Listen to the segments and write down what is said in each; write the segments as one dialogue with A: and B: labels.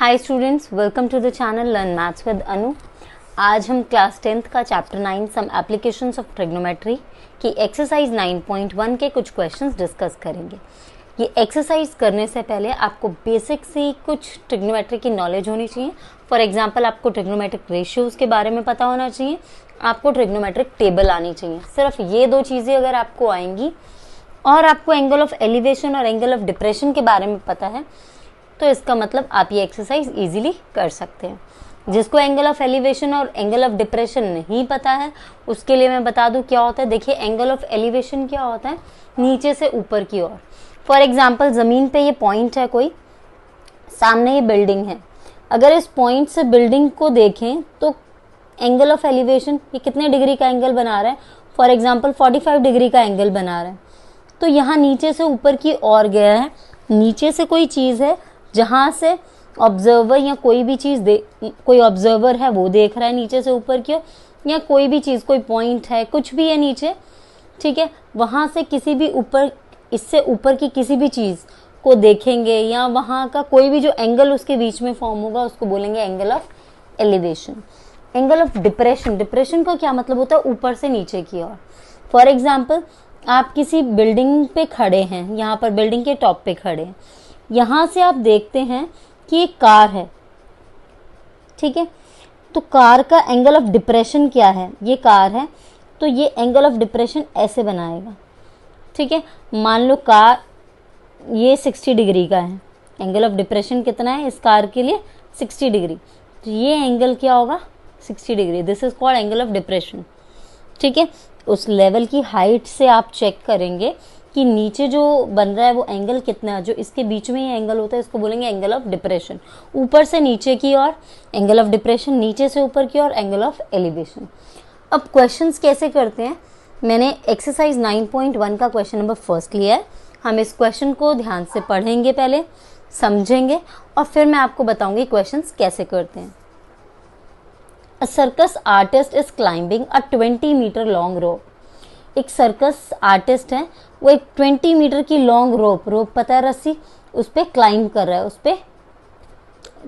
A: Hi students, welcome to the channel learn maths with Anu. आज हम class 10th का chapter 9 some applications of trigonometry की exercise 9.1 के कुछ क्वेश्चंस डिस्कस करेंगे। ये एक्सरसाइज करने से पहले आपको बेसिक से कुछ ट्रिग्नोमेट्री की नॉलेज होनी चाहिए। फॉर एग्जांपल, आपको ट्रिग्नोमेट्रिक रेशियोज़ के बारे में पता होना चाहिए, आपको ट्रिग्नोमेट्रिक टेबल आनी चाहिए। सिर्फ ये दो चीज़ें अगर आपको आएंगी और आपको एंगल ऑफ एलिवेशन और एंगल ऑफ डिप्रेशन के बारे में पता है तो इसका मतलब आप ये एक्सरसाइज इजीली कर सकते हैं। जिसको एंगल ऑफ एलिवेशन और एंगल ऑफ डिप्रेशन नहीं पता है उसके लिए मैं बता दूं क्या होता है। देखिए, एंगल ऑफ एलिवेशन क्या होता है, नीचे से ऊपर की ओर। फॉर एग्जांपल, ज़मीन पे ये पॉइंट है, कोई सामने ये बिल्डिंग है। अगर इस पॉइंट से बिल्डिंग को देखें तो एंगल ऑफ एलिवेशन ये कितने डिग्री का एंगल बना रहा है, फॉर एग्जाम्पल 45 डिग्री का एंगल बना रहा है। तो यहाँ नीचे से ऊपर की ओर गया है, नीचे से कोई चीज़ है जहाँ से ऑब्जर्वर या कोई भी चीज़ कोई ऑब्जर्वर है वो देख रहा है नीचे से ऊपर की ओर, या कोई भी चीज़, कोई पॉइंट है, कुछ भी है नीचे, ठीक है, वहाँ से किसी भी ऊपर, इससे ऊपर की किसी भी चीज़ को देखेंगे या वहाँ का कोई भी जो एंगल उसके बीच में फॉर्म होगा उसको बोलेंगे angle of elevation. Angle of depression, depression का क्या मतलब होता है, ऊपर से नीचे की ओर। फॉर एग्जाम्पल, आप किसी बिल्डिंग पे खड़े हैं, यहाँ पर बिल्डिंग के टॉप पे खड़े हैं, यहाँ से आप देखते हैं कि एक कार है, ठीक है, तो कार का एंगल ऑफ डिप्रेशन क्या है, ये कार है तो ये एंगल ऑफ डिप्रेशन ऐसे बनाएगा, ठीक है। मान लो कार ये 60 डिग्री का है, एंगल ऑफ डिप्रेशन कितना है इस कार के लिए, 60 डिग्री, तो ये एंगल क्या होगा, 60 degree. This is called angle of depression, ठीक है। उस लेवल की हाइट से आप चेक करेंगे कि नीचे जो बन रहा है वो एंगल कितना है, जो इसके बीच में ये एंगल होता है इसको बोलेंगे एंगल ऑफ डिप्रेशन। ऊपर से नीचे की ओर एंगल ऑफ डिप्रेशन, नीचे से ऊपर की ओर एंगल ऑफ एलिवेशन। अब क्वेश्चंस कैसे करते हैं, मैंने एक्सरसाइज 9.1 का क्वेश्चन नंबर फर्स्ट लिया है। हम इस क्वेश्चन को ध्यान से पढ़ेंगे, पहले समझेंगे और फिर मैं आपको बताऊंगी क्वेश्चंस कैसे करते हैं। A circus artist is climbing a 20 metre long rope. एक सर्कस आर्टिस्ट है, वो एक 20 मीटर की लॉन्ग रोप पता है, रस्सी, उस पर क्लाइंब कर रहा है, उस पर,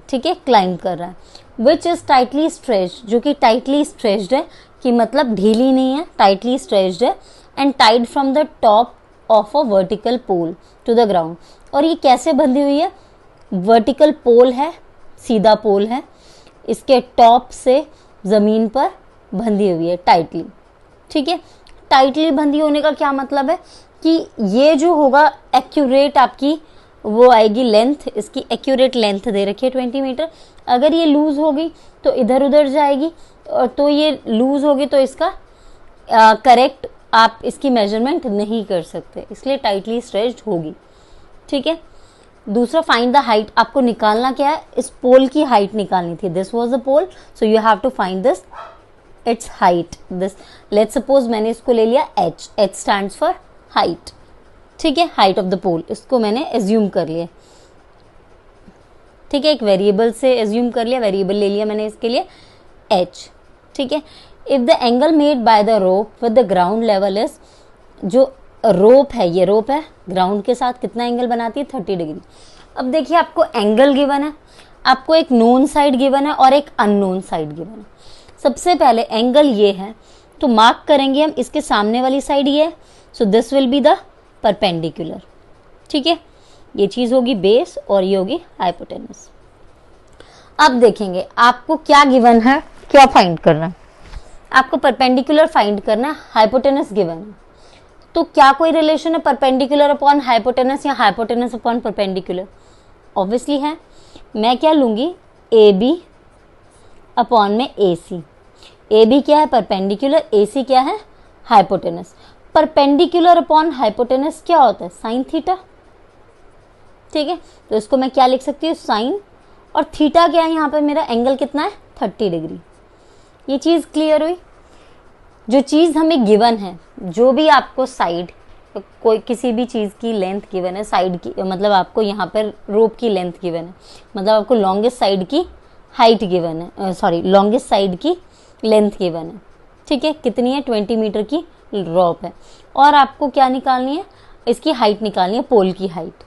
A: ठीक है, क्लाइंब कर रहा है। विच इज टाइटली स्ट्रेच्ड, जो कि टाइटली स्ट्रेच्ड है, कि मतलब ढीली नहीं है, टाइटली स्ट्रेच्ड है, and tied from the top of a vertical pole to the ground. और ये कैसे बंधी हुई है, वर्टिकल पोल है, सीधा पोल है, इसके टॉप से जमीन पर बंधी हुई है टाइटली, ठीक है। टाइटली बंधी होने का क्या मतलब है कि ये जो होगा एक्यूरेट आपकी वो आएगी लेंथ, इसकी एक्यूरेट लेंथ दे रखी है 20 मीटर। अगर ये लूज होगी तो इधर उधर जाएगी, और तो ये लूज होगी तो इसका करेक्ट आप इसकी मेजरमेंट नहीं कर सकते, इसलिए टाइटली स्ट्रेच्ड होगी, ठीक है। दूसरा, फाइंड द हाइट, आपको निकालना क्या है, इस पोल की हाइट निकालनी थी। This was the pole, so you have to find this its height. This, let's suppose मैंने इसको ले लिया h, h stands for height, ठीक है, हाइट ऑफ द पोल, इसको मैंने एज्यूम कर लिया, ठीक है, एक वेरिएबल से एज्यूम कर लिया, वेरिएबल ले लिया मैंने इसके लिए h, ठीक है। If the angle made by the rope with the ground level is, जो रोप है, ये रोप है, ग्राउंड के साथ कितना एंगल बनाती है, 30 डिग्री। अब देखिए, आपको एंगल गिवन है, आपको एक नोन साइड गिवन है और एक अननोन साइड गिवन है। सबसे पहले एंगल ये है तो मार्क करेंगे हम, इसके सामने वाली साइड ये है, so this will be the perpendicular, ठीक है। ये चीज़ होगी बेस और ये होगी हाइपोटेनस। अब देखेंगे आपको क्या गिवन है, क्या फाइंड करना है, आपको परपेंडिकुलर फाइंड करना है, हाइपोटेनस गिवन है। तो क्या कोई रिलेशन है परपेंडिकुलर अपॉन हाइपोटेनस या हाइपोटेनस अपॉन परपेंडिकुलर, ऑब्वियसली है। मैं क्या लूँगी, ए बी अपॉन में ए सी। ए बी क्या है, परपेंडिकुलर, ए सी क्या है, हाइपोटेनस। परपेंडिकुलर अपॉन हाइपोटेनस क्या होता है, साइन थीटा, ठीक है। तो इसको मैं क्या लिख सकती हूँ, साइन, और थीटा क्या है, यहाँ पे मेरा एंगल कितना है, 30 डिग्री। ये चीज़ क्लियर हुई। जो चीज़ हमें गिवन है, जो भी आपको साइड, कोई किसी भी चीज़ की लेंथ गिवन है, साइड की मतलब आपको यहाँ पर रोप की लेंथ गिवन है, मतलब आपको लॉन्गेस्ट साइड की हाइट गिवन है, सॉरी लॉन्गेस्ट साइड की लेंथ गिवन है, ठीक है, कितनी है, 20 मीटर की रोप है, और आपको क्या निकालनी है, इसकी हाइट निकालनी है, पोल की हाइट।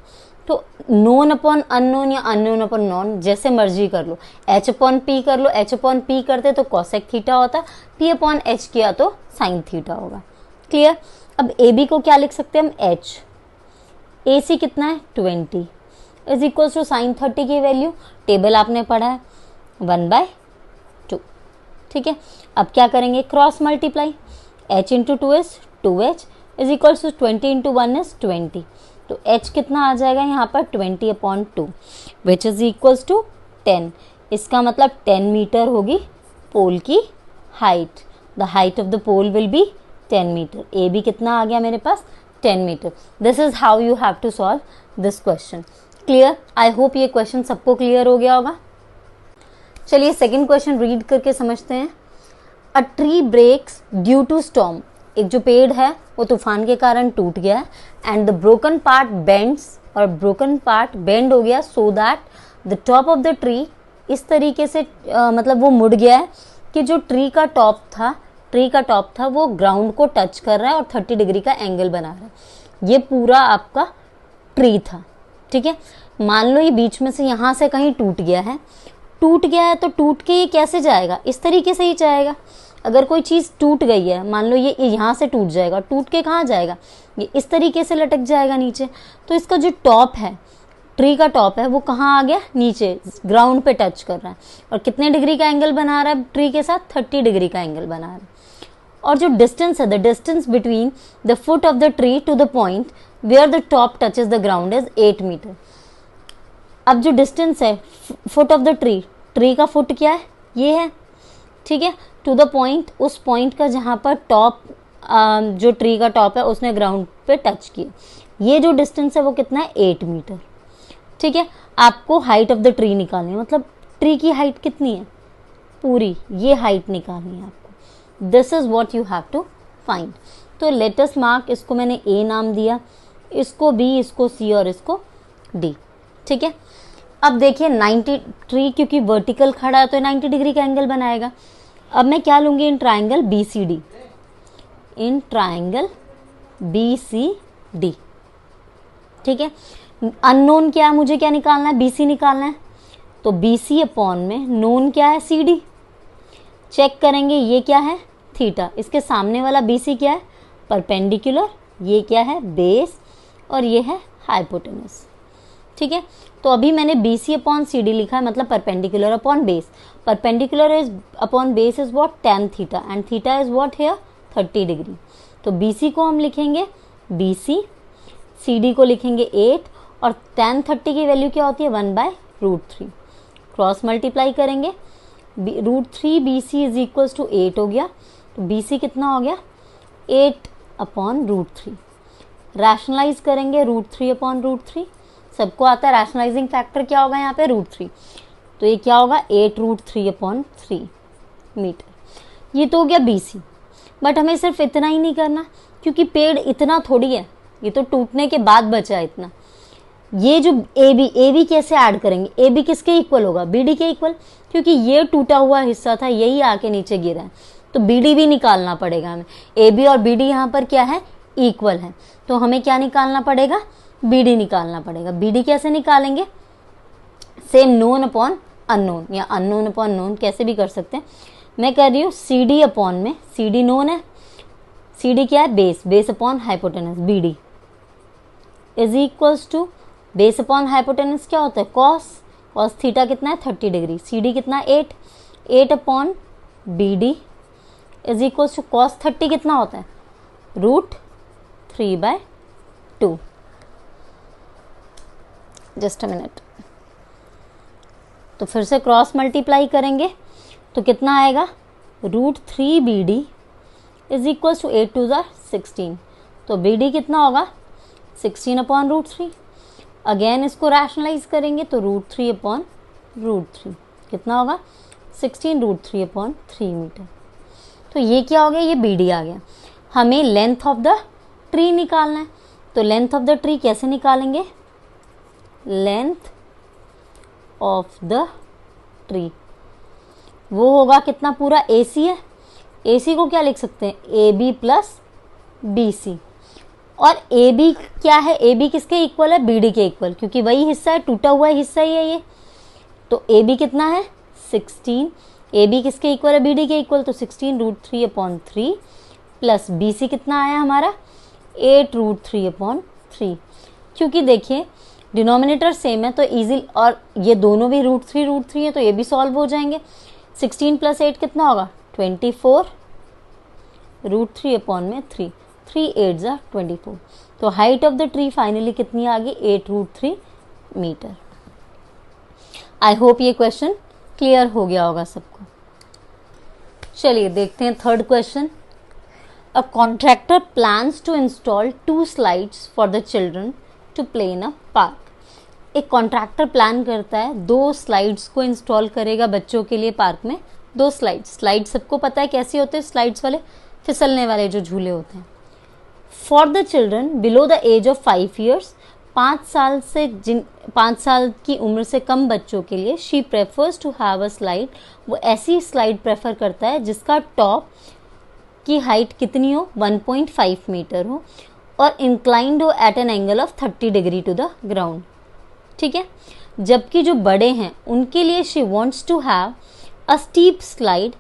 A: तो नोन अपॉन अननोन या अननोन अपॉन नॉन जैसे मर्जी कर लो, h अपॉन p कर लो, h अपॉन p करते तो कॉसेक थीटा होता, p अपॉन h किया तो साइन थीटा होगा। क्लियर। अब AB को क्या लिख सकते हैं हम, h, AC कितना है 20 इज इक्वल टू साइन 30 की वैल्यू टेबल आपने पढ़ा है 1/2। ठीक है, अब क्या करेंगे, cross multiply, h into 2s 2h is equal to 20 into 1 is 20, तो h कितना आ जाएगा यहाँ पर 20 upon 2 which is equals to 10। इसका मतलब 10 मीटर होगी पोल की height, the height of the pole will be 10 metre. A B कितना आ गया मेरे पास 10 metre. This is how you have to solve this question. Clear, I hope ये क्वेश्चन सबको क्लियर हो गया होगा। चलिए सेकेंड क्वेश्चन रीड करके समझते हैं। A tree breaks due to storm, एक जो पेड़ है वो तूफान के कारण टूट गया है, and the broken part bends, और ब्रोकन पार्ट बेंड हो गया so that the top of the tree, इस तरीके से मतलब वो मुड़ गया है कि जो ट्री का टॉप था वो ग्राउंड को टच कर रहा है और 30 डिग्री का एंगल बना रहा है। ये पूरा आपका ट्री था। ठीक है, मान लो ये बीच में से यहाँ से कहीं टूट गया है तो टूट के ये कैसे जाएगा, इस तरीके से ही जाएगा। अगर कोई चीज़ टूट गई है, मान लो ये यहाँ से टूट जाएगा, टूट के कहाँ जाएगा, ये इस तरीके से लटक जाएगा नीचे। तो इसका जो टॉप है, ट्री का टॉप है, वो कहाँ आ गया, नीचे ग्राउंड पे टच कर रहा है, और कितने डिग्री का एंगल बना रहा है ट्री के साथ, 30 डिग्री का एंगल बना रहा है। और जो डिस्टेंस है, the distance between the foot of the tree to the point where the top touches the ground is 8 metre. अब जो डिस्टेंस है फुट ऑफ द ट्री का फुट क्या है, ये है। ठीक है, टू द पॉइंट, उस पॉइंट का जहाँ पर टॉप जो ट्री का टॉप है उसने ग्राउंड पे टच किया, ये जो डिस्टेंस है वो कितना है 8 मीटर। ठीक है, आपको हाइट ऑफ द ट्री निकालनी है, मतलब ट्री की हाइट कितनी है, पूरी ये हाइट निकालनी है आपको। This is what you have to find. तो लेटेस्ट मार्क, इसको मैंने ए नाम दिया, इसको बी, इसको सी और इसको डी। ठीक है, अब देखिए 90 ट्री क्योंकि वर्टिकल खड़ा है तो 90 डिग्री का एंगल बनाएगा। अब मैं क्या लूँगी, in triangle B C D, in triangle B C D. ठीक है, अननोन क्या है, मुझे क्या निकालना है, बी सी निकालना है, तो बी सी अपॉन में नोन क्या है, सी डी। चेक करेंगे ये क्या है, थीटा, इसके सामने वाला बी सी क्या है, परपेंडिकुलर, ये क्या है, बेस, और ये है हाइपोटेनस। ठीक है, तो अभी मैंने B C upon C D लिखा है, मतलब perpendicular upon base. Perpendicular is upon base is what, tan theta, and theta is what here 30 degree. तो बी सी को हम लिखेंगे बी सी, सी डी को लिखेंगे 8, और tan 30 की वैल्यू क्या होती है 1/√3। क्रॉस मल्टीप्लाई करेंगे, √3 B C is equals to 8 हो गया, तो बी सी कितना हो गया 8 अपॉन √3। रैशनलाइज करेंगे √3 अपॉन √3, सबको आता है रैशनलाइजिंग फैक्टर क्या होगा यहाँ पे √3, तो ये क्या होगा 8√3 अपॉन 3 मीटर। ये तो हो गया बी सी। बट हमें सिर्फ इतना ही नहीं करना, क्योंकि पेड़ इतना थोड़ी है, ये तो टूटने के बाद बचा है इतना। ये जो ए बी कैसे ऐड करेंगे, ए बी किसके इक्वल होगा, बी डी के इक्वल, क्योंकि ये टूटा हुआ हिस्सा था, यही आके नीचे गिरा है, तो बी डी भी निकालना पड़ेगा हमें। ए बी और बी डी यहाँ पर क्या है, इक्वल है, तो हमें क्या निकालना पड़ेगा, बी डी निकालना पड़ेगा। बी डी कैसे निकालेंगे, सेम नोन अपॉन अननोन या अननोन अपॉन नोन, कैसे भी कर सकते हैं। मैं कर रही हूँ सी डी अपॉन में, सी डी नोन है, सी डी क्या है base, base upon hypotenuse, B D is equals to base upon hypotenuse क्या होता है कॉस, कॉस थीटा कितना है 30 डिग्री, सी डी कितना है 8 upon B D is equals to cos 30 कितना होता है √3/2। जस्ट अ मिनट, तो फिर से क्रॉस मल्टीप्लाई करेंगे तो कितना आएगा √3 B D is equals to 8 2 16, तो बी डी कितना होगा 16 अपॉन √3। अगेन इसको रैशनलाइज करेंगे तो √3 अपॉन √3 कितना होगा 16 √3 अपॉन 3 मीटर। तो ये क्या हो गया, ये बी डी आ गया। हमें लेंथ ऑफ द ट्री निकालना है, तो लेंथ ऑफ द ट्री कैसे निकालेंगे, लेंथ ऑफ द ट्री वो होगा कितना, पूरा AC है, AC को क्या लिख सकते हैं, AB प्लस BC। और ए बी क्या है, ए बी किसके इक्वल है, बी डी के इक्वल, क्योंकि वही हिस्सा है, टूटा हुआ हिस्सा ही है ये। तो ए बी कितना है 16, ए बी किसके इक्वल है, बी डी के इक्वल, तो 16√3/3 प्लस बी सी कितना आया हमारा 8√3/3। क्योंकि देखिए डिनोमिनेटर सेम है तो इजी, और ये दोनों भी √3 है तो ये भी सॉल्व हो जाएंगे। 16 + 8 कितना होगा 24 √3/3, 3 8 = 24। तो height of the tree finally कितनी आ गई 8√3 मीटर। आई होप ये क्वेश्चन क्लियर हो गया होगा सबको। चलिए देखते हैं third question. A contractor plans to install 2 slides for the children to play in a park. एक कॉन्ट्रैक्टर प्लान करता है 2 स्लाइड्स को इंस्टॉल करेगा बच्चों के लिए पार्क में। 2 स्लाइड सबको पता है कैसे होते हैं, स्लाइड्स वाले फिसलने वाले जो झूले होते हैं। For the children below the age of 5 years, 5 साल की उम्र से कम बच्चों के लिए she prefers to have a slide, वो ऐसी स्लाइड प्रेफर करता है जिसका टॉप की हाइट कितनी हो 1.5 मीटर हो और इंक्लाइंड हो at an angle of 30 degree to the ground. ठीक है, जबकि जो बड़े हैं उनके लिए she wants to have a steep slide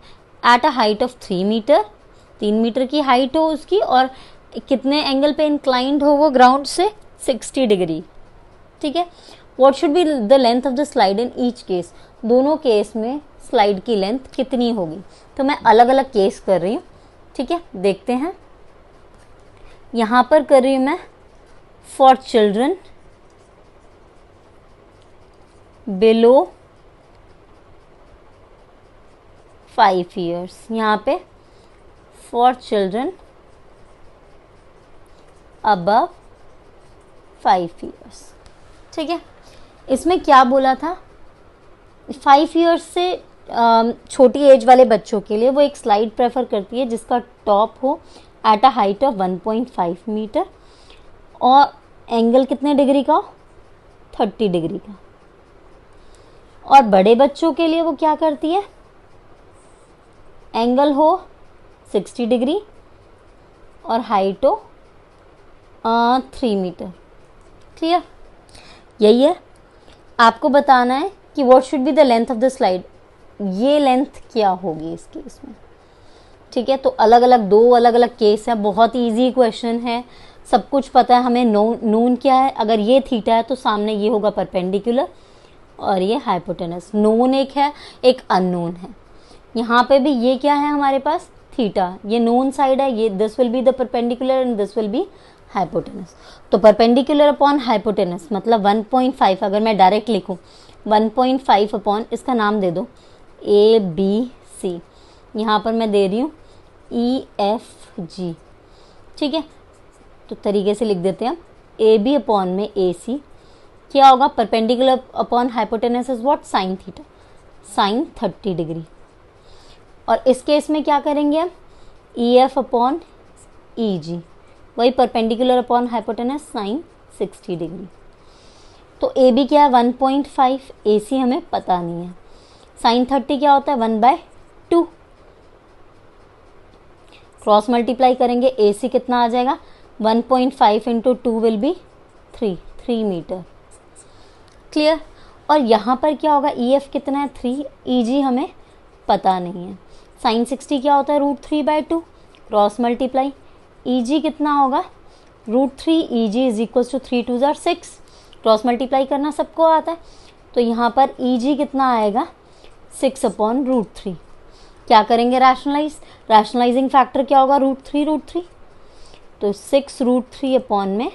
A: at a height of 3 metre, 3 metre की हाइट हो उसकी और कितने एंगल पे इंक्लाइंड हो वो ग्राउंड से 60 डिग्री। ठीक है, what should be the length of the slide in each case, दोनों केस में स्लाइड की लेंथ कितनी होगी। तो मैं अलग अलग केस कर रही हूँ। ठीक है, देखते हैं। यहां पर कर रही हूं मैं फॉर चिल्ड्रन बिलो 5 ईयर्स, यहां पे फॉर चिल्ड्रन अबव 5 ईयर्स। ठीक है, इसमें क्या बोला था 5 ईयर्स से छोटी एज वाले बच्चों के लिए वो एक स्लाइड प्रेफर करती है जिसका टॉप हो at a height of 1.5 metre और एंगल कितने डिग्री का हो 30 डिग्री का। और बड़े बच्चों के लिए वो क्या करती है, एंगल हो 60 डिग्री और हाइट हो 3 मीटर। क्लियर, यही है। आपको बताना है कि what should be the length of the slide, ये लेंथ क्या होगी इस केस में। ठीक है, तो अलग अलग 2 अलग अलग केस है, बहुत इजी क्वेश्चन है, सब कुछ पता है हमें। नोन क्या है, अगर ये थीटा है तो सामने ये होगा परपेंडिकुलर और ये हाइपोटेनस। नोन एक है, एक अननोन है। यहाँ पे भी ये क्या है हमारे पास थीटा, ये नोन साइड है, ये this will be the perpendicular and this will B hypotenuse. तो परपेंडिकुलर अपॉन हाइपोटेनस मतलब 1.5, अगर मैं डायरेक्ट लिखूं 1.5 अपॉन इसका नाम दे दो ABC, यहाँ पर मैं दे रही हूँ EFG। ठीक है, तो तरीके से लिख देते हैं AB अपॉन में AC क्या होगा, perpendicular upon hypotenuse is what sine theta, sine 30 degree. और इस केस में क्या करेंगे हम EF अपॉन EG, वही perpendicular upon hypotenuse sine 60 degree. तो AB क्या है 1.5, AC हमें पता नहीं है। साइन 30 क्या होता है 1/2, क्रॉस मल्टीप्लाई करेंगे AC कितना आ जाएगा 1.5 into 2 will be 3 metre. Clear, और यहाँ पर क्या होगा EF कितना है 3, EG हमें पता नहीं है। साइन 60 क्या होता है √3/2, क्रॉस मल्टीप्लाई EG कितना होगा √3, EG is equal to 3 2 = 6, cross multiply करना सबको आता है। तो यहाँ पर EG कितना आएगा 6 अपॉन √3। क्या करेंगे रैशनलाइजिंग फैक्टर क्या होगा √3, तो 6 √3 अपॉन में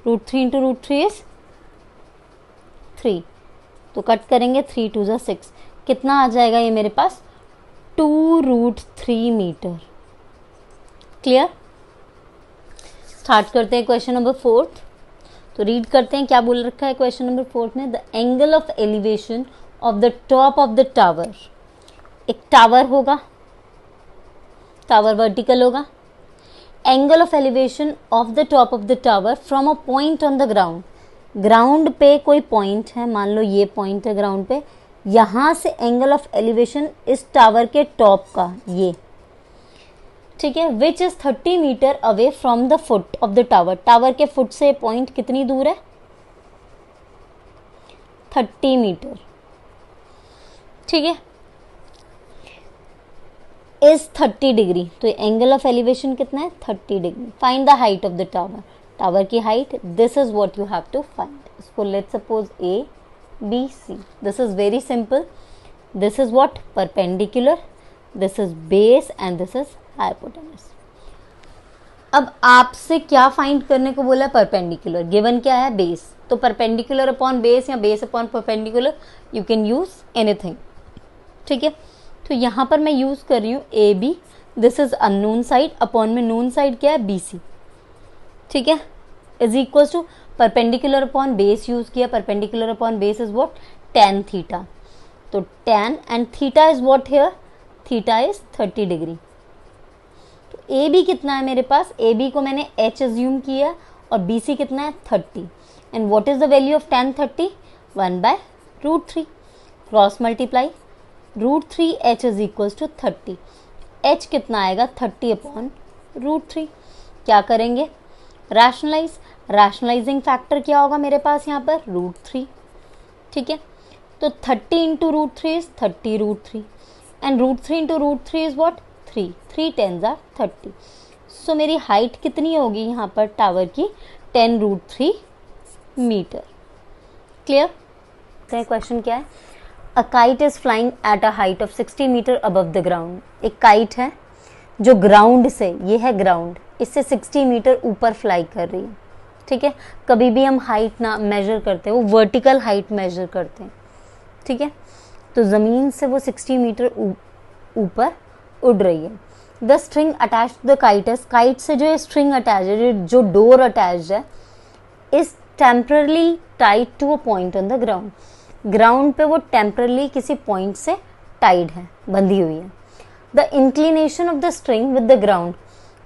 A: √3 इंटू √3 इज 3, तो कट करेंगे 3 2 = 6, कितना आ जाएगा ये मेरे पास 2√3 मीटर। क्लियर, स्टार्ट करते हैं क्वेश्चन नंबर 4। तो रीड करते हैं क्या बोल रखा है क्वेश्चन नंबर 4 में। The angle of elevation of the top of the tower, एक टावर होगा, टावर वर्टिकल होगा। Angle of elevation of the top of the tower from a point on the ground, ground पे कोई point है, मान लो ये point है ground पे, यहाँ से एंगल ऑफ एलिवेशन इस टावर के टॉप का ये ठीक है, which is 30 metre away from the foot of the tower. Tower के फुट से पॉइंट कितनी दूर है? 30 मीटर। ठीक है, इज 30 डिग्री, तो एंगल ऑफ एलिवेशन कितना है? 30 degree. Find the height of the tower. Tower की height, this is what you have to find. इसको let's suppose A B C. This is very simple. This is what? Perpendicular, this is base and this is hypotenuse. अब आपसे क्या find करने को बोला? Perpendicular. Given क्या है? Base. तो परपेंडिकुलर अपॉन बेस या base upon perpendicular, you can use anything. ठीक है, तो यहां पर मैं यूज कर रही हूं A B. This is unknown side, upon में नोन साइड क्या है? B C. ठीक है, is equal to perpendicular upon base use किया। Perpendicular upon base is what? tan theta. तो tan and theta is what here? Theta is 30 degree. तो A B कितना है मेरे पास? ए बी को मैंने h अज्यूम किया और बी सी कितना है? 30। And what is the value of tan 30? 1/√3। Cross multiply, √3h is equal to 30। h कितना आएगा? 30 अपॉन √3। क्या करेंगे? रैशनलाइज। रैशनलाइजिंग फैक्टर क्या होगा मेरे पास यहाँ पर? √3। ठीक है, तो 30 into √3 is 30√3 and √3 into √3 is what? 3। 3 10s are 30। सो मेरी हाइट कितनी होगी यहाँ पर टावर की? 10√3 मीटर। क्लियर? क्वेश्चन क्या है? A kite is flying at a height of 60 metre above the ground. एक काइट है जो ग्राउंड से, ये है ग्राउंड, इससे 60 मीटर ऊपर फ्लाई कर रही है। ठीक है, कभी भी हम हाइट ना मेजर करते हैं, वो वर्टिकल हाइट मेजर करते हैं। ठीक है, तो ज़मीन से वो 60 मीटर ऊपर उड़ रही है। The string attach to the kite, kite से जो स्ट्रिंग अटैच है, जो डोर अटैच है, is temporarily tied to a point on the ground. Ground पे वो टेम्परली किसी पॉइंट से टाइड है, बंधी हुई है। The inclination of the string with the ground,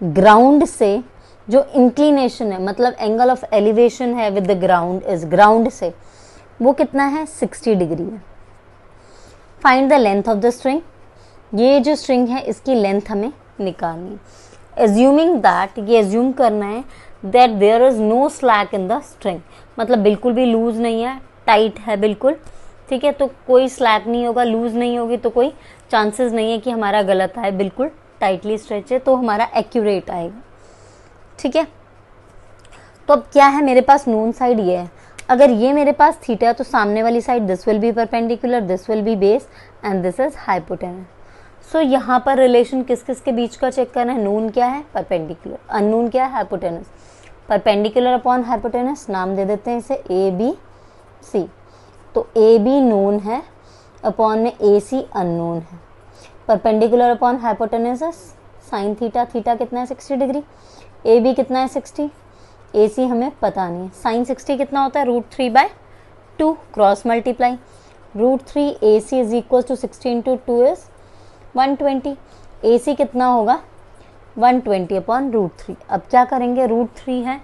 A: ground से जो इंक्लिनेशन है, मतलब एंगल ऑफ एलिवेशन है with the ground, is ground से वो कितना है? 60 डिग्री है। Find the length of the string. ये जो स्ट्रिंग है इसकी लेंथ हमें निकालनी है। एज्यूमिंग दैट, ये एज्यूम करना है that there is no slack in the string, मतलब बिल्कुल भी लूज नहीं है, टाइट है बिल्कुल। ठीक है, तो कोई स्लैक नहीं होगा, लूज नहीं होगी तो कोई चांसेस नहीं है कि हमारा गलत आए। बिल्कुल टाइटली स्ट्रेच है तो हमारा एक्यूरेट आएगा। ठीक है, तो अब क्या है मेरे पास? नोन साइड ये है। अगर ये मेरे पास थीटा है तो सामने वाली side this will be perpendicular, this will be base and this is hypotenuse. So यहाँ पर रिलेशन किस किस के बीच का चेक करना है? नोन क्या है? परपेंडिकुलर। अननोन क्या है? हाइपोटेनस। परपेंडिकुलर अपॉन हाइपोटेनस, नाम दे देते हैं इसे ए बी सी। तो ए बी नोन है, अपॉन में ए सी अननोन है। Perpendicular upon hypotenuse sine theta, theta कितना है? 60 डिग्री। ए बी कितना है? 60। ए सी हमें पता नहीं है। साइन 60 कितना होता है? √3/2। Cross multiply, √3 A C is equal to 60 into 2 is 120। A C कितना होगा? 120 अपॉन √3। अब क्या करेंगे? √3 है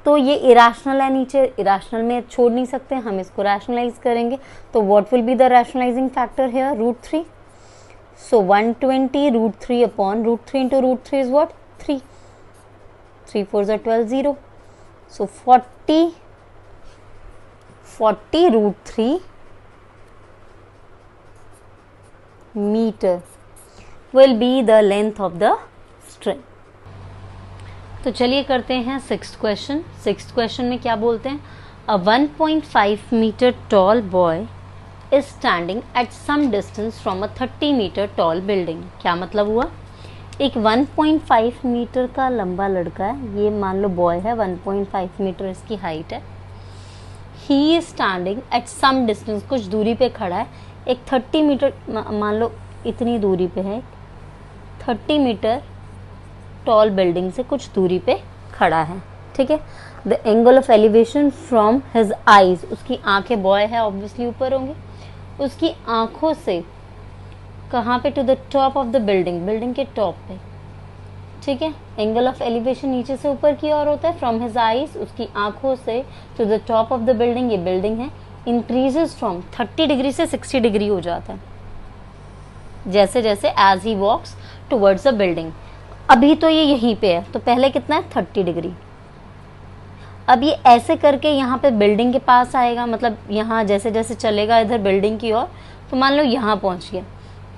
A: तो ये इरेशनल है, नीचे इरेशनल में छोड़ नहीं सकते, हम इसको रैशनलाइज करेंगे। तो what will be the rationalising factor here? √3। So 120 √3 upon √3 into √3 is what? 3। 3 4s are 12, 0. So 40 √3 meter will be the length of the string. तो चलिए करते हैं 6th क्वेश्चन। 6th क्वेश्चन में क्या बोलते हैं? A 1.5 meter tall boy is standing at some distance from a 30 meter tall building. क्या मतलब हुआ? एक 1.5 मीटर का लंबा लड़का है, ये मान लो बॉय है, 1.5 मीटर इसकी हाइट है। He is standing at some distance, कुछ दूरी पे खड़ा है। एक 30 मीटर मान लो इतनी दूरी पे है, 30 मीटर टॉल बिल्डिंग से कुछ दूरी पे खड़ा है। ठीक है, the angle of elevation from his eyes, उसकी आंखें, बॉय है ऑब्वियसली ऊपर होंगी, उसकी आंखों से कहाँ पे? To the top of the building, building के टॉप पे। ठीक है, एंगल ऑफ एलिवेशन नीचे से ऊपर की ओर होता है। फ्रॉम हिज आईज, उसकी आंखों से, to the top of the building, ये बिल्डिंग है, इंक्रीजेस फ्रॉम 30 डिग्री से 60 डिग्री हो जाता है जैसे जैसे as he walks towards the building. अभी तो ये यहीं पे है, तो पहले कितना है 30 डिग्री। अब ये ऐसे करके यहाँ पे बिल्डिंग के पास आएगा, मतलब यहाँ जैसे जैसे चलेगा इधर बिल्डिंग की ओर, तो मान लो यहाँ पहुँच गया,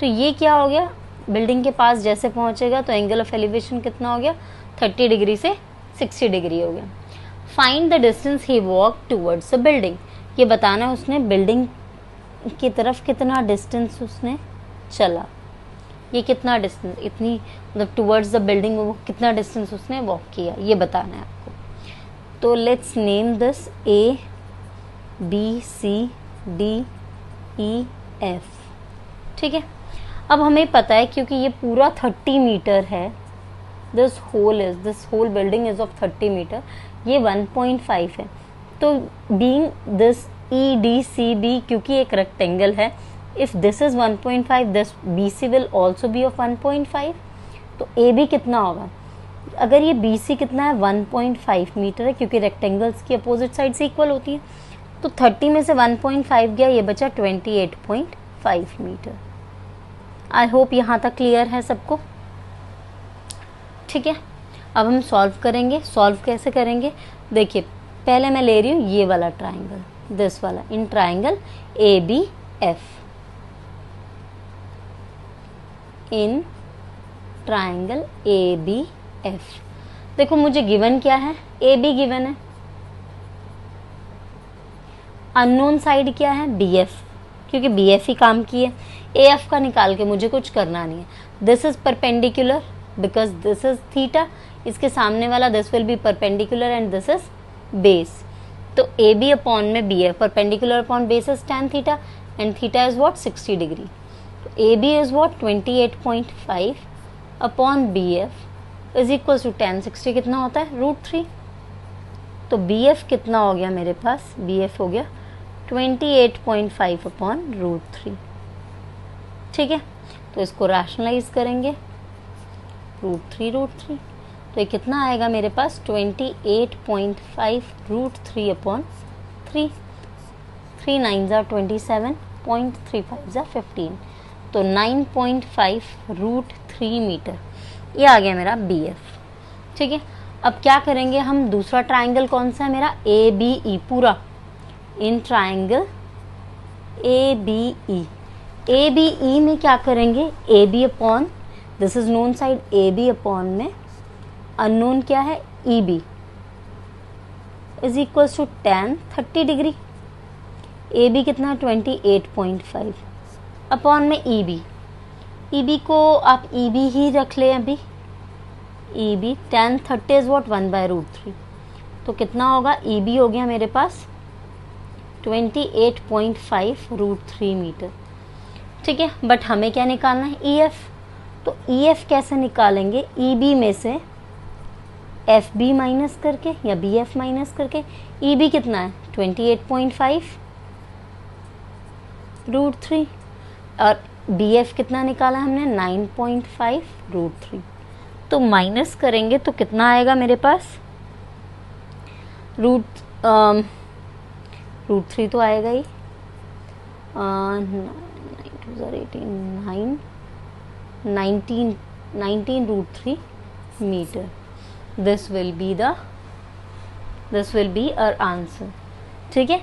A: तो ये क्या हो गया, बिल्डिंग के पास जैसे पहुँचेगा तो एंगल ऑफ एलिवेशन कितना हो गया, 30 डिग्री से 60 डिग्री हो गया। Find the distance he walk towards the building, ये बताना है उसने बिल्डिंग की तरफ कितना डिस्टेंस उसने चला, ये कितना डिस्टेंस, इतनी मतलब टूवर्ड्स द बिल्डिंग वो कितना डिस्टेंस उसने वॉक किया, ये बताना है आपको। तो let's name this A B C D E F, ठीक है। अब हमें पता है क्योंकि ये पूरा 30 मीटर है, this whole building is of 30 metre, ये 1.5 है, तो बीइंग दिस EDCB क्योंकि एक रेक्टेंगल है, if this is 1.5 this BC will also be of 1.5, तो AB कितना होगा, अगर ये BC कितना है 1.5 मीटर है, क्योंकि रेक्टेंगल्स की अपोजिट साइड से इक्वल होती है, तो 30 में से 1.5 गया, ये बचा 28.5 मीटर। आई होप यहाँ तक क्लियर है सबको, ठीक है। अब हम सॉल्व करेंगे। सॉल्व कैसे करेंगे, देखिए पहले मैं ले रही हूँ ये वाला ट्राइंगल, दिस वाला, in triangle ABF, in triangle ABF। देखो मुझे गिवन क्या है, AB गिवन है, अननोन साइड क्या है BF, क्योंकि BF ही काम की है, AF का निकाल के मुझे कुछ करना नहीं है। This is perpendicular because this is theta, इसके सामने वाला this will be perpendicular and this is base, तो AB अपॉन में BF, perpendicular upon base is tan theta and theta is what 60 degree, तो AB is what 28.5 upon BF is equal to tan 60 कितना होता है √3, तो BF कितना हो गया मेरे पास, BF हो गया 28.5 अपॉन √3, ठीक है। तो इसको रैशनलाइज करेंगे, √3 तो ये कितना आएगा मेरे पास 28.5 √3 अपॉन 3, 3 9 ज़ा 27, 0.35 ज़ा 15, तो 9.5 √3 मीटर, ये आ गया मेरा BF, ठीक है। अब क्या करेंगे हम, दूसरा ट्राइंगल कौन सा है मेरा ABE पूरा, इन ट्राइंगल ABE में क्या करेंगे, AB upon this is known side AB upon में अननोन क्या है EB is equal to tan 30 degree, AB कितना 28.5 अपॉन में EB को आप EB ही रख ले अभी, EB tan 30 इज वॉट 1/√3, तो कितना होगा, EB हो गया मेरे पास 28.5 √3 मीटर, ठीक है। बट हमें क्या निकालना है EF, तो EF कैसे निकालेंगे, EB में से FB माइनस करके या BF माइनस करके, EB कितना है 28.5 √3 और BF कितना निकाला हमने 9.5 √3, तो माइनस करेंगे तो कितना आएगा मेरे पास, √3 तो आएगा ही, 19 √3 metre, this will be our answer, ठीक है।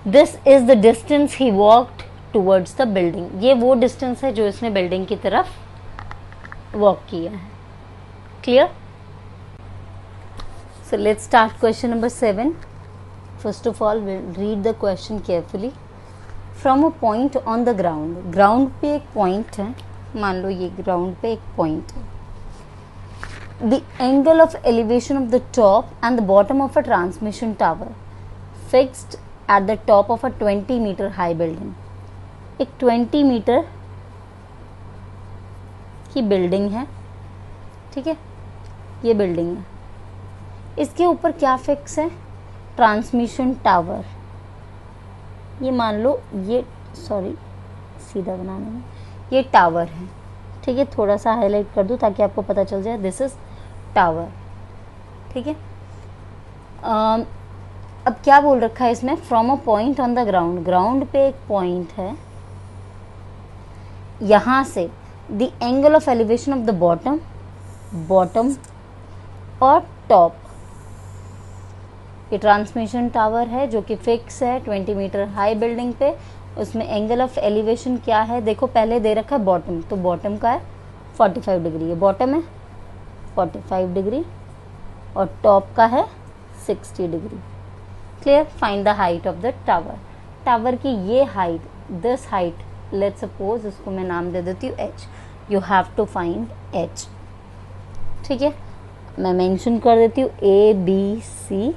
A: This is the distance he walked towards the building, ये वो डिस्टेंस है जो इसने बिल्डिंग की तरफ वॉक किया है, clear. So let's start question number 7। First of all, we'll read the question carefully. From a point on the ground, ground पे एक point है, मान लो ये ground पे एक point है. The angle of elevation of the top and the bottom of a transmission tower fixed at the top of a 20-meter high building. एक 20 metre की बिल्डिंग है, ठीक है, ये बिल्डिंग है, इसके ऊपर क्या फिक्स है, ट्रांसमिशन टावर, ये मान लो ये सीधा बनाने में ये टावर है, ठीक है, थोड़ा सा हाईलाइट कर दूं ताकि आपको पता चल जाए, दिस इज टावर, ठीक है। अब क्या बोल रखा है इसमें, from a point on the ground, ground पे एक पॉइंट है, यहाँ से the angle of elevation of the bottom bottom और टॉप। ये ट्रांसमिशन टावर है जो कि फिक्स है 20 मीटर हाई बिल्डिंग पे। उसमें एंगल ऑफ एलिवेशन क्या है, देखो पहले दे रखा है बॉटम, तो बॉटम का है 45 डिग्री, ये बॉटम है 45 डिग्री, और टॉप का है 60 degree. Clear? Find the height of the tower. Tower की ये height, this height, let's suppose इसको मैं नाम दे देती हूँ h, you have to find h। ठीक है, मैं मेंशन कर देती हूँ ABCD।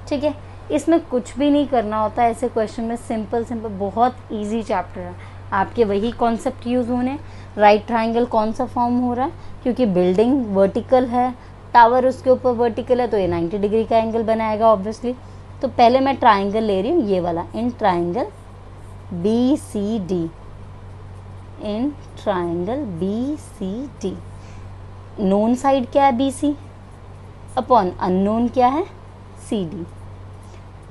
A: ठीक है, इसमें कुछ भी नहीं करना होता ऐसे क्वेश्चन में, सिंपल बहुत इजी चैप्टर है। आपके वही कॉन्सेप्ट यूज होने। राइट ट्राइंगल कौन सा फॉर्म हो रहा है, क्योंकि बिल्डिंग वर्टिकल है, टावर उसके ऊपर वर्टिकल है, तो ये 90 डिग्री का एंगल बनाएगा ऑब्वियसली। तो पहले मैं ट्राइंगल ले रही हूँ ये वाला, in triangle BCD, in triangle BCD। Known side क्या है BC अपॉन अननोन क्या है CD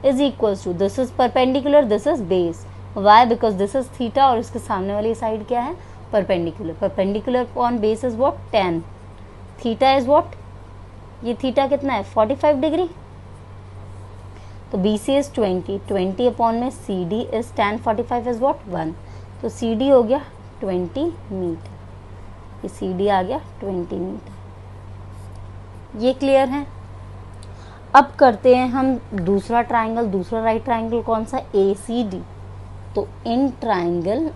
A: is equals to, this is perpendicular, this is base. Why? Because this is theta और इसके सामने वाली साइड क्या है perpendicular. Perpendicular upon base is what 10, theta is what, ये थीटा कितना है 45 डिग्री, तो BC इज 20 अपॉन में CD is tan 45 is what 1, तो CD हो गया 20 मीटर, ये CD आ गया 20 मीटर। ये क्लियर है? अब करते हैं हम दूसरा ट्राइंगल, दूसरा राइट ट्राइंगल कौन सा ACD। तो इन ट्राइंगल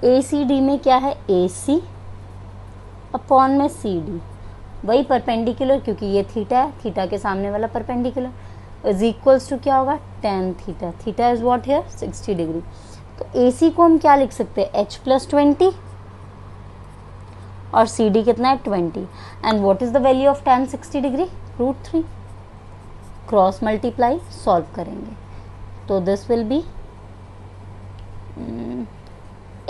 A: ACD में क्या है AC अपॉन में CD, वही परपेंडिकुलर, क्योंकि ये थीटा है, थीटा के सामने वाला परपेंडिकुलर, इज इक्वल्स टू क्या होगा tan theta, theta is what here 60 degree. तो AC को हम क्या लिख सकते हैं H+20 और CD कितना है 20, and what is the value of tan 60 degree √3। Cross multiply solve करेंगे तो this will be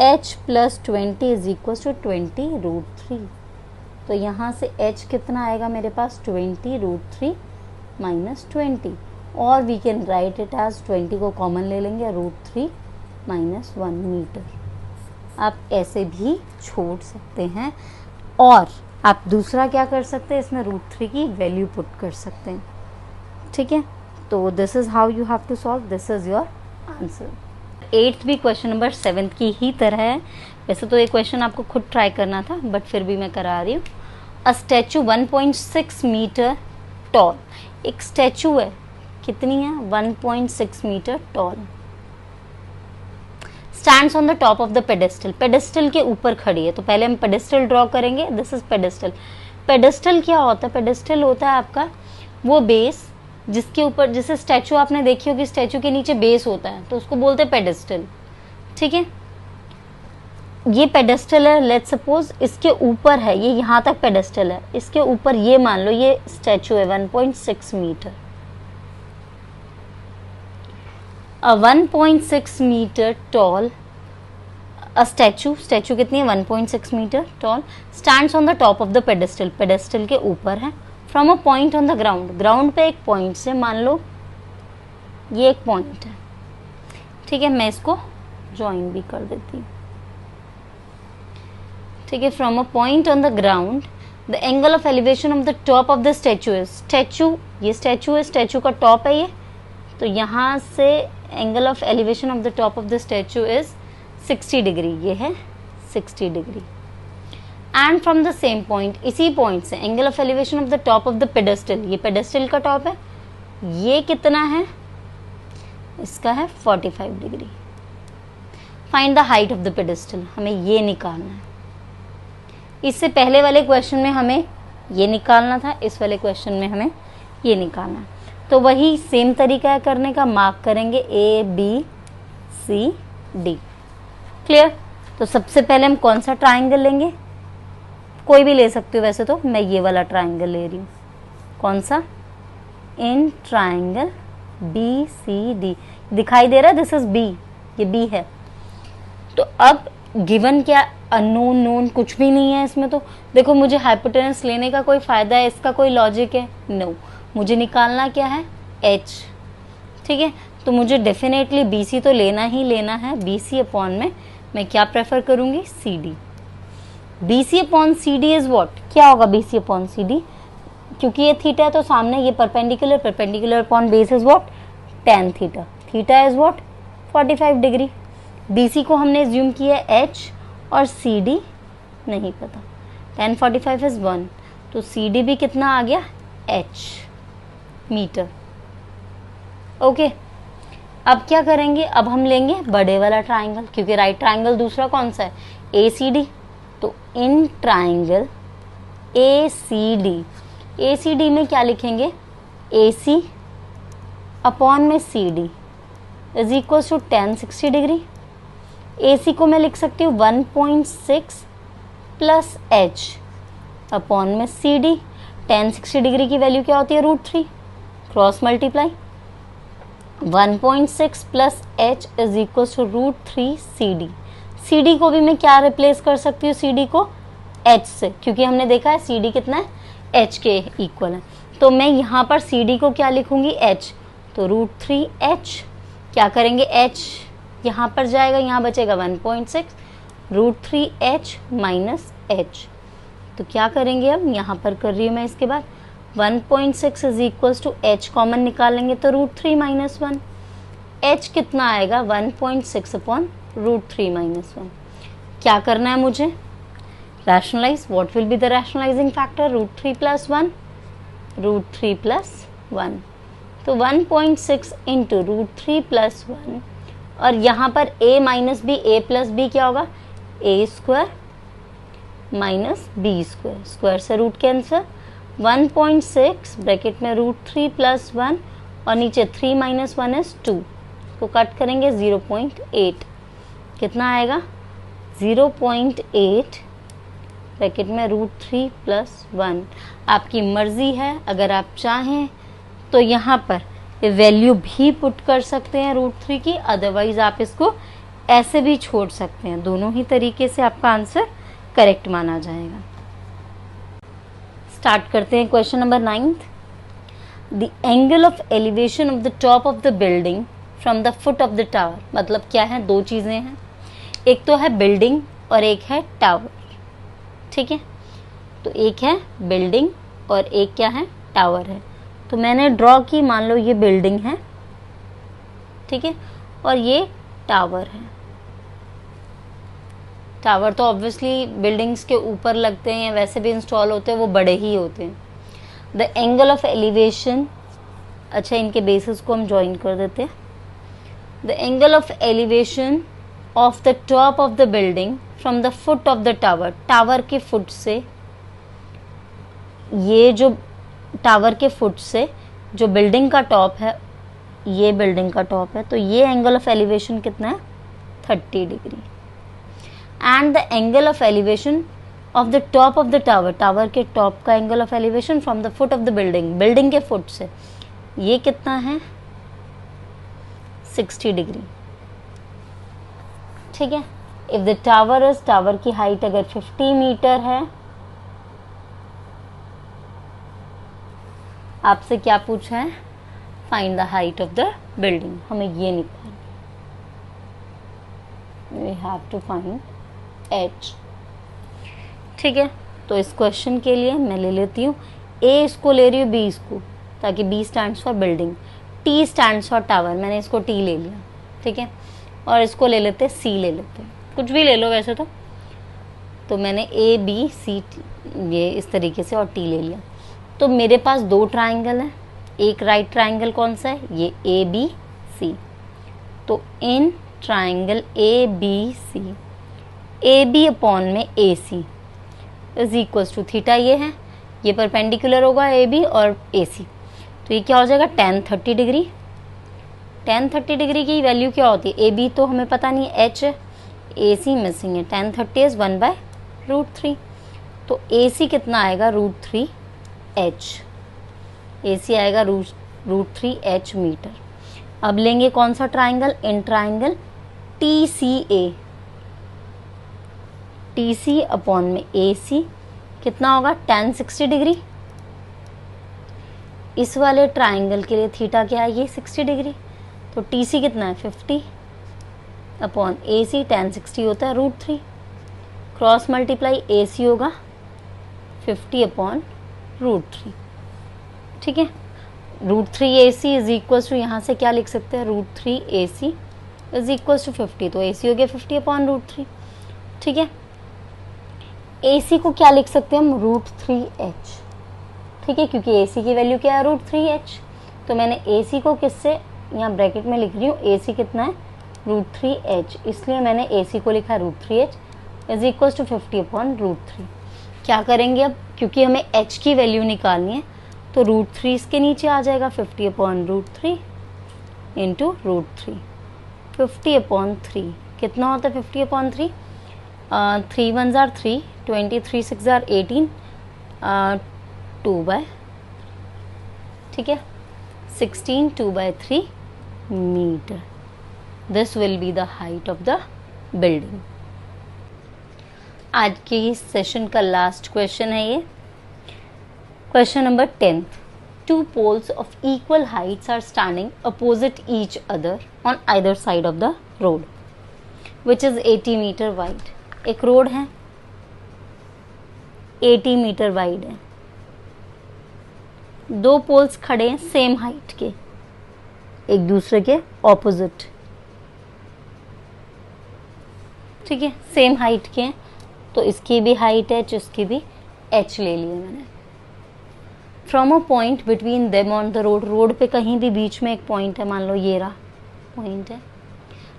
A: H+20 is equal to 20 √3। तो यहाँ से H कितना आएगा मेरे पास 20 √3 माइनस 20, और we can write it as 20 को कॉमन ले लेंगे √3 माइनस 1 मीटर। आप ऐसे भी छोड़ सकते हैं, और आप दूसरा क्या कर सकते हैं, इसमें √3 की वैल्यू पुट कर सकते हैं। ठीक है, तो this is how you have to solve, this is your answer. 8th भी क्वेश्चन नंबर 7th की ही तरह है। वैसे तो ये क्वेश्चन आपको खुद ट्राई करना था, बट फिर भी मैं करा रही हूँ। अ स्टैचू 1.6 मीटर टॉल, एक स्टैचू है, कितनी है 1.6 meter tall, stands on the top of the pedestal, pedestal के ऊपर खड़ी है। तो पहले हम पेडेस्टल ड्रॉ करेंगे, दिस इज पेडेस्टल। पेडेस्टल क्या होता है, पेडेस्टल होता है आपका वो बेस जिसके ऊपर, जैसे स्टैचू आपने देखी होगी, स्टैचू के नीचे बेस होता है, तो उसको बोलते हैं पेडेस्टल। ठीक है, ये पेडेस्टल है, लेट्स सपोज इसके ऊपर है, ये यहाँ तक पेडेस्टल है, इसके ऊपर ये मान लो ये स्टैचू है 1.6 meter. 1.6 meter tall a statue, statue कितनी है 1.6 meter tall, stands on the top of the pedestal, pedestal के ऊपर है, from a point on the ground, ground पे एक पॉइंट से, मान लो ये एक पॉइंट है। ठीक है, मैं इसको ज्वाइन भी कर देती हूँ। ठीक है, from a point on the ground the angle of elevation of the top of the statue is, statue, ये स्टैचू है, स्टैचू का टॉप है ये, तो यहाँ से angle of elevation of the top of the statue is 60 degree, ये है 60 degree. And from the same point, इसी पॉइंट से angle of elevation of the top of the pedestal, ये पेडेस्टल का टॉप है, ये कितना है, इसका है 45 degree. Find the height of the pedestal, हमें ये निकालना है। इससे पहले वाले क्वेश्चन में हमें ये निकालना था, इस वाले क्वेश्चन में हमें ये निकालना है। तो वही सेम तरीका है करने का, मार्क करेंगे ABCD। क्लियर? तो सबसे पहले हम कौन सा ट्राइंगल लेंगे, कोई भी ले सकते हो, वैसे तो मैं ये वाला ट्राइंगल ले रही हूँ। कौन सा, इन ट्राइंगल BCD, दिखाई दे रहा है, दिस इज B, ये B है। तो अब गिवन क्या, अननोन नोन कुछ भी नहीं है इसमें। तो देखो, मुझे हाइपोटेनस लेने का कोई फायदा है, इसका कोई लॉजिक है, नो। मुझे निकालना क्या है H। ठीक है, तो मुझे डेफिनेटली BC तो लेना ही लेना है, BC अपॉन में मैं क्या प्रेफर करूंगी CD। B C upon C D is what, क्या होगा B C upon C D, क्योंकि ये थीटा है तो सामने ये perpendicular, perpendicular upon base is what tan theta, theta is what 45 degree. B C को हमने ज्यूम किया एच और सी डी नहीं पता, 10 45 इज 1, तो सी डी भी कितना आ गया एच मीटर। ओके अब क्या करेंगे, अब हम लेंगे बड़े वाला ट्राइंगल, क्योंकि राइट ट्राइंगल दूसरा कौन सा है ए सी डी, तो in triangle A C D, A C D में क्या लिखेंगे ए सी अपॉन में C D is equal to 10 60 degree. A C को मैं लिख सकती हूँ 1.6 प्लस एच अपॉन में सी डी, 10 60 डिग्री की वैल्यू क्या होती है √3, cross multiply 1.6 plus H is equal to √3 C D. C D को भी मैं क्या रिप्लेस कर सकती हूँ, सी डी को एच से, क्योंकि हमने देखा है सी डी कितना है एच के इक्वल है, तो मैं यहाँ पर सी डी को क्या लिखूंगी एच, तो √3 एच, क्या करेंगे एच यहाँ पर जाएगा, यहाँ बचेगा 1.6, √3 एच माइनस एच, तो क्या करेंगे अब यहाँ पर कर रही हूँ मैं, इसके बाद 1.6 is equal to H common निकालेंगे तो √3 माइनस 1, एच कितना आएगा 1.6 अपॉन √3 माइनस 1। क्या करना है मुझे, rationalise, what will be the rationalising factor, √3 plus 1, √3 plus 1, तो 1.6 इंटू √3 प्लस 1, और यहाँ पर a minus B, a plus B क्या होगा a square minus B square, square से रूट कैंसर, 1.6 ब्रैकेट में √3 प्लस 1 और नीचे 3 माइनस 1 इज 2, को कट करेंगे 0.8, कितना आएगा 0.8 ब्रैकेट में √3 प्लस 1। आपकी मर्जी है, अगर आप चाहें तो यहाँ पर वैल्यू भी पुट कर सकते हैं √3 की, अदरवाइज आप इसको ऐसे भी छोड़ सकते हैं, दोनों ही तरीके से आपका आंसर करेक्ट माना जाएगा। स्टार्ट करते हैं question number 9। The angle of elevation of the top of the building from the foot of the tower, मतलब क्या है, दो चीज़ें हैं, एक तो है बिल्डिंग और एक है टावर, ठीक है, तो एक है बिल्डिंग और एक क्या है टावर है, तो मैंने ड्रॉ की, मान लो ये बिल्डिंग है, ठीक है, और ये टावर है। टावर तो ऑब्वियसली बिल्डिंग्स के ऊपर लगते हैं, वैसे भी इंस्टॉल होते हैं, वो बड़े ही होते हैं। द एंगल ऑफ एलिवेशन, अच्छा इनके बेसिस को हम ज्वाइन कर देते हैं। The angle of elevation of the top of the building from the foot of the tower, tower के फुट से, ये जो टावर के फुट से जो बिल्डिंग का टॉप है, ये बिल्डिंग का टॉप है, तो ये एंगल ऑफ एलिवेशन कितना है 30 degree. And the angle of elevation of the top of the tower, tower के टॉप का angle of elevation from the foot of the building, building के फुट से, ये कितना है 60 डिग्री, ठीक है। If the tower is, tower की हाइट अगर 50 मीटर है, आपसे क्या पूछा है, find the height of the building, हमें ये निकालना, we have to find H, ठीक है। तो इस क्वेश्चन के लिए मैं ले लेती हूँ ए, इसको ले रही हूँ बी इसको, ताकि B stands for building, T stands for tower, मैंने इसको टी ले लिया, ठीक है, और इसको ले लेते हैं सी, ले लेते हैं, कुछ भी ले लो वैसे तो मैंने ए बी सी ये इस तरीके से और टी ले लिया। तो मेरे पास दो ट्राइंगल हैं, एक राइट ट्राइंगल कौन सा है, ये ए बी सी, तो in triangle A B C, A B upon में A C is equals to theta, ये है, ये परपेंडिकुलर होगा ए बी और ए सी, तो ये क्या हो जाएगा tan 30 डिग्री। tan 30 डिग्री की वैल्यू क्या होती है, ए बी तो हमें पता नहीं है, एच है, ए सी मिसिंग है, tan 30 इज 1/√3, तो ए सी कितना आएगा √3 एच, ए सी आएगा √3 एच मीटर। अब लेंगे कौन सा triangle, in triangle T C A, T C upon में ए सी कितना होगा tan 60 डिग्री, इस वाले ट्राइंगल के लिए थीटा क्या है, ये 60 डिग्री, तो टी सी कितना है 50 अपॉन ए सी, tan 60 होता है √3, क्रॉस मल्टीप्लाई ए सी होगा 50/√3, ठीक है। √3AC इज इक्वल टू, यहाँ से क्या लिख सकते हैं, √3AC इज इक्वल टू 50, तो AC हो गया 50/√3, ठीक है। AC को क्या लिख सकते हैं हम, √3H, ठीक है, क्योंकि AC की वैल्यू क्या है, √3H। तो मैंने AC को किससे यहाँ ब्रैकेट में लिख रही हूँ, AC कितना है, √3H, इसलिए मैंने AC को लिखा √3H इज इक्वल टू 50/√3। क्या करेंगे अब, क्योंकि हमें H की वैल्यू निकालनी है, तो √3 इसके नीचे आ जाएगा, 50/√3 इंटू √3, 50/3 कितना होता है 50/3, 3 1 जार 3, 23 6 जार 18, 2/, ठीक है, 16 2/3 meter. This will be the height of the building. आज के इस सेशन का लास्ट क्वेश्चन है ये, question number 10। Two poles of equal heights are standing opposite each other on either side of the road, which is 80 meter wide. एक road है 80 metre wide है, दो पोल्स खड़े हैं सेम हाइट के, एक दूसरे के ऑपोजिट, ठीक है, सेम हाइट के हैं, तो इसकी भी हाइट h, इसकी भी h ले लिए मैंने। From a point between them on the road, road पे कहीं भी बीच में एक पॉइंट है, मान लो ये रहा पॉइंट है।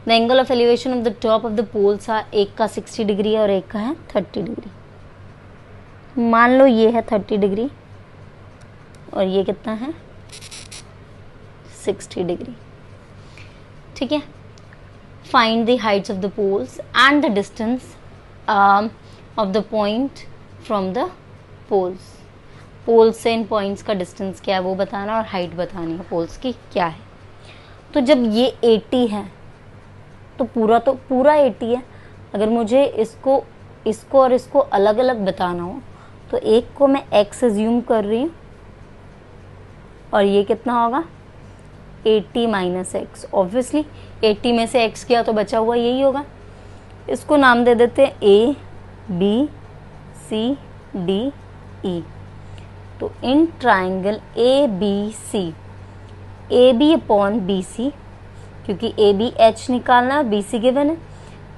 A: The angle of elevation of the top of the poles are, एक का 60 डिग्री है और एक का है 30 डिग्री। मान लो ये है 30 डिग्री और ये कितना है 60 डिग्री, ठीक है। Find the heights of the poles and the distance of the point from the poles. Poles से इन पॉइंट्स का डिस्टेंस क्या है वो बताना और हाइट बतानी है पोल्स की क्या है। तो जब ये 80 है तो पूरा 80 है। अगर मुझे इसको और इसको अलग अलग बताना हो तो एक को मैं x अज्यूम कर रही हूँ और ये कितना होगा 80 माइनस एक्स। ऑब्वियसली 80 में से x किया तो बचा हुआ यही होगा। इसको नाम दे देते हैं A B C D E। तो in triangle ABC, AB upon BC, क्योंकि AB H निकालना है, BC गिवन है,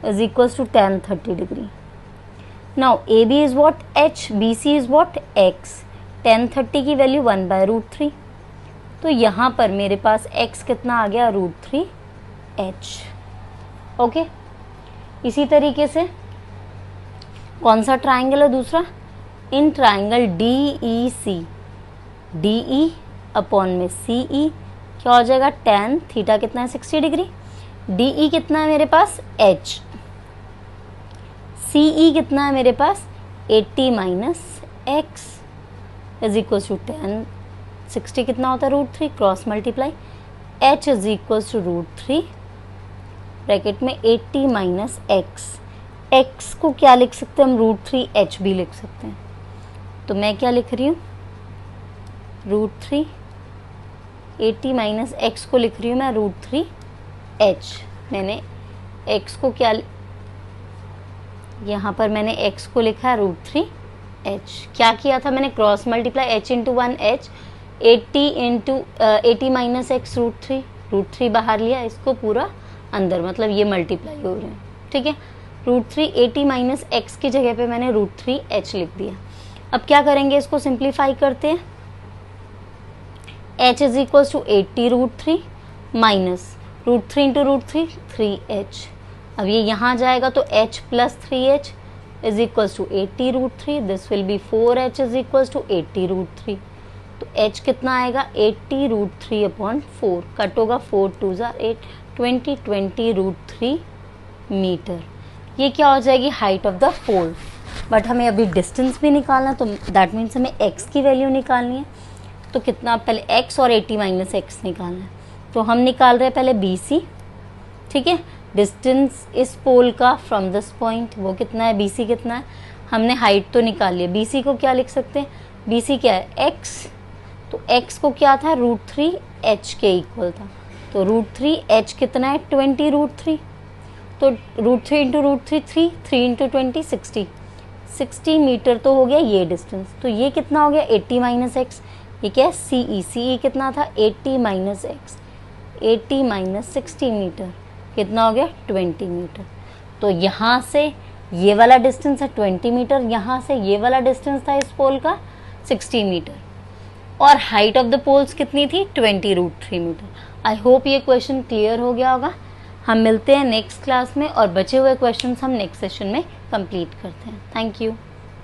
A: is equals to tan 30 degree. Now AB is what H, BC is what X। tan 30 की वैल्यू 1/√3, तो यहाँ पर मेरे पास X कितना आ गया √3H। ओके, इसी तरीके से कौन सा ट्राइंगल है दूसरा, in triangle DEC, DE upon में CE क्या हो जाएगा, tan थीटा कितना है 60 डिग्री, DE कितना है मेरे पास H, CE कितना है मेरे पास 80 minus X is equal to tan 60 कितना होता है √3, cross multiply H is equal to √3 bracket में 80 माइनस एक्स। x को क्या लिख सकते हैं हम, √3H भी लिख सकते हैं। तो मैं क्या लिख रही हूँ √3, 80 माइनस एक्स को लिख रही हूँ मैं √3H। मैंने x को क्या, यहाँ पर मैंने x को लिखा है √3H। क्या किया था मैंने, cross multiply H into 1H, 80 minus x √3 बाहर लिया, इसको पूरा अंदर, मतलब ये मल्टीप्लाई हो रहे हैं, ठीक है। √3 80 माइनस एक्स की जगह पे मैंने √3H लिख दिया। अब क्या करेंगे, इसको सिंप्लीफाई करते हैं। H is equal to 80 √3 minus √3 into √3 3H। अब ये यहाँ जाएगा तो H plus 3H is equal to 80 √3, this will be 4H is equal to 80 √3। तो H कितना आएगा 80 √3 अपॉन 4, कट होगा 4 2 जार 8, 20 √3 मीटर। ये क्या हो जाएगी height of the pole. But हमें अभी डिस्टेंस भी निकालना, तो दैट मीन्स हमें x की वैल्यू निकालनी है। तो कितना, पहले x और 80 माइनस एक्स निकालना है। तो हम निकाल रहे हैं पहले BC, ठीक है, डिस्टेंस इस पोल का फ्रॉम दिस पॉइंट, वो कितना है BC कितना है, हमने हाइट तो निकाल लिया। BC को क्या लिख सकते हैं, BC क्या है x, तो x को क्या था √3H के इक्वल था, तो √3H कितना है 20 √3। तो √3 इंटू √3 3, 3 इंटू 20 60, 60 मीटर तो हो गया ये डिस्टेंस। तो ये कितना हो गया 80 माइनस एक्स, ये क्या है CE, CE कितना था 80 माइनस एक्स, 80 माइनस 60 मीटर कितना हो गया 20 मीटर। तो यहाँ से ये वाला डिस्टेंस है 20 मीटर, यहाँ से ये वाला डिस्टेंस था इस पोल का 60 मीटर, और हाइट ऑफ द पोल्स कितनी थी 20 √3 मीटर। आई होप ये क्वेश्चन क्लियर हो गया होगा। हम मिलते हैं नेक्स्ट क्लास में और बचे हुए क्वेश्चंस हम नेक्स्ट सेशन में कंप्लीट करते हैं। Thank you.